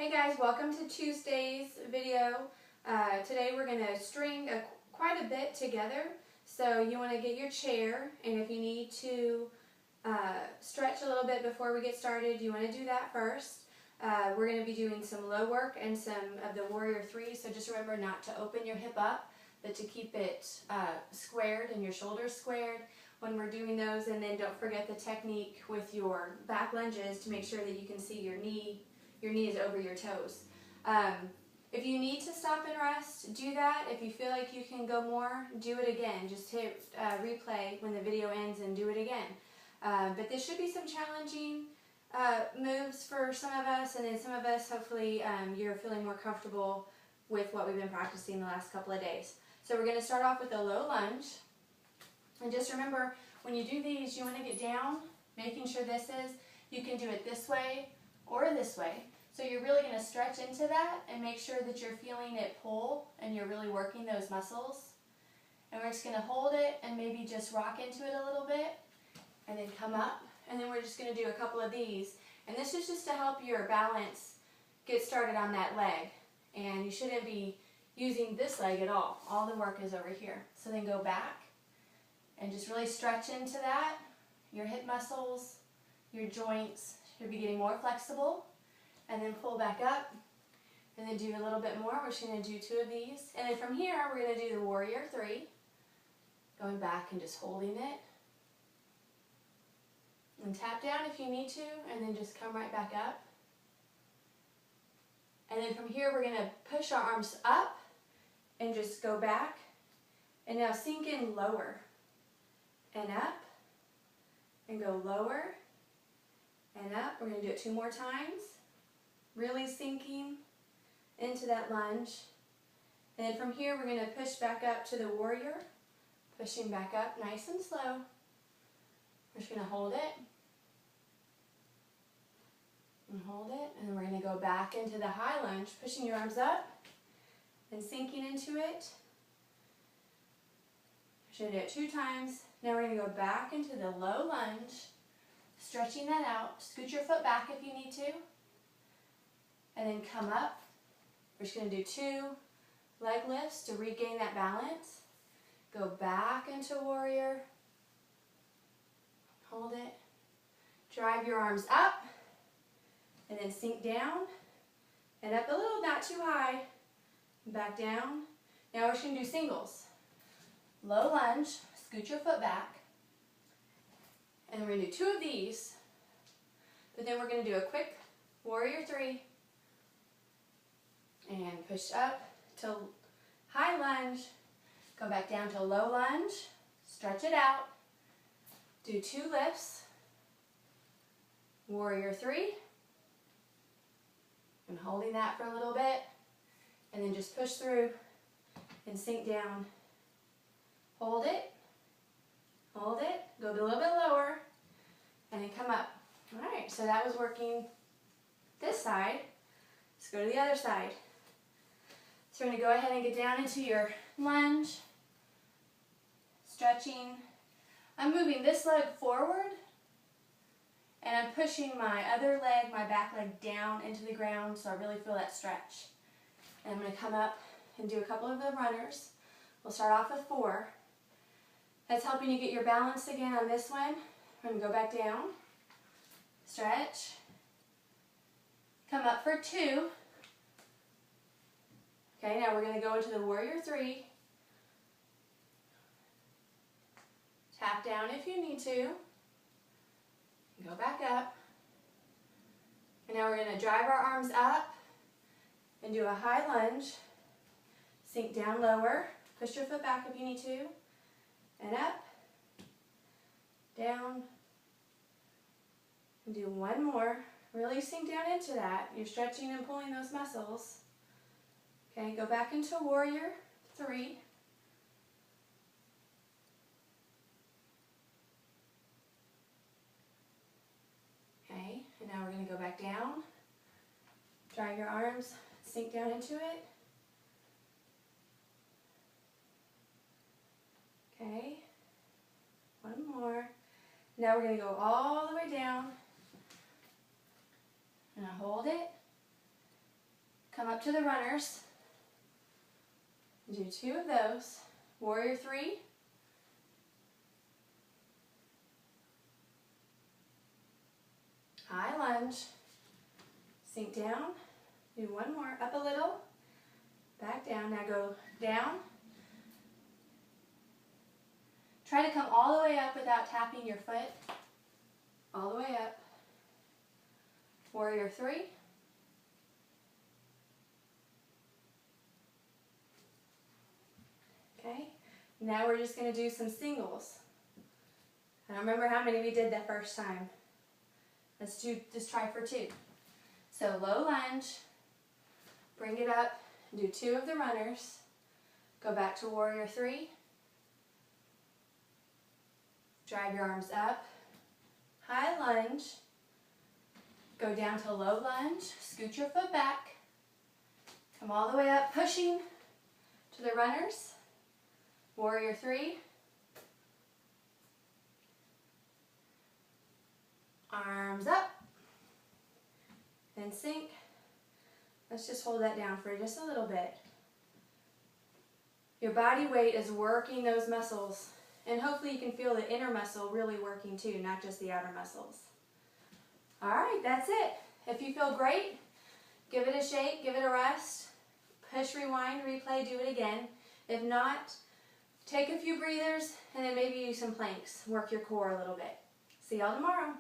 Hey guys, welcome to Tuesday's video. Today we're going to string quite a bit together. So you want to get your chair, and if you need to stretch a little bit before we get started, you want to do that first. We're going to be doing some low work and some of the Warrior 3, so just remember not to open your hip up, but to keep it squared and your shoulders squared when we're doing those. And then don't forget the technique with your back lunges to make sure that you can see your knee is over your toes. If you need to stop and rest, do that. If you feel like you can go more, do it again. Just hit replay when the video ends and do it again. But this should be some challenging moves for some of us, and then some of us, hopefully, you're feeling more comfortable with what we've been practicing the last couple of days. So we're going to start off with a low lunge. And just remember, when you do these, you want to get down, making sure you can do it this way or this way. So you're really going to stretch into that and make sure that you're feeling it pull and you're really working those muscles. And we're just going to hold it and maybe just rock into it a little bit and then come up. And then we're just going to do a couple of these. And this is just to help your balance get started on that leg. And you shouldn't be using this leg at all. All the work is over here. So then go back and just really stretch into that. Your hip muscles, your joints should be getting more flexible. And then pull back up, and then do a little bit more. We're just going to do 2 of these. And then from here, we're going to do the Warrior 3. Going back and just holding it. And tap down if you need to, and then just come right back up. And then from here, we're going to push our arms up and just go back. And now sink in lower and up, and go lower and up. We're going to do it 2 more times. Really sinking into that lunge. And then from here, we're going to push back up to the Warrior. Pushing back up nice and slow. We're just going to hold it. And hold it. And then we're going to go back into the high lunge, pushing your arms up and sinking into it. We're going to do it 2 times. Now we're going to go back into the low lunge, stretching that out. Scoot your foot back if you need to. And then come up. We're just going to do 2 leg lifts to regain that balance. Go back into Warrior. Hold it. Drive your arms up. And then sink down. And up a little, not too high. Back down. Now we're just going to do singles. Low lunge. Scoot your foot back. And we're going to do 2 of these. But then we're going to do a quick Warrior 3. And push up to high lunge, go back down to low lunge, stretch it out, do 2 lifts, Warrior 3, and holding that for a little bit, and then just push through and sink down. Hold it, go a little bit lower, and then come up. All right, so that was working this side. Let's go to the other side. So we're going to go ahead and get down into your lunge, stretching. I'm moving this leg forward, and I'm pushing my other leg, my back leg, down into the ground so I really feel that stretch. And I'm going to come up and do a couple of the runners. We'll start off with 4. That's helping you get your balance again on this one. I'm going to go back down, stretch, come up for 2. Okay, now we're going to go into the Warrior 3. Tap down if you need to. Go back up. And now we're going to drive our arms up and do a high lunge. Sink down lower. Push your foot back if you need to. And up. Down. And do 1 more. Really sink down into that. You're stretching and pulling those muscles. Okay, go back into Warrior 3. Okay, and now we're going to go back down. Drive your arms, sink down into it. Okay, 1 more. Now we're going to go all the way down. And hold it. Come up to the runners. Do 2 of those. Warrior 3. High lunge. Sink down. Do 1 more. Up a little. Back down. Now go down. Try to come all the way up without tapping your foot. All the way up. Warrior 3. Okay, now we're just going to do some singles. I don't remember how many we did that first time. Let's just try for 2. So low lunge, bring it up, do 2 of the runners, go back to warrior 3, drive your arms up, high lunge, go down to low lunge, scoot your foot back, come all the way up, pushing to the runners, warrior 3, arms up, and sink. Let's just hold that down for just a little bit. Your body weight is working those muscles, and hopefully you can feel the inner muscle really working too, not just the outer muscles. All right, that's it. If you feel great, give it a shake, give it a rest, push, rewind, replay, do it again. If not, take a few breathers and then maybe do some planks. Work your core a little bit. See y'all tomorrow.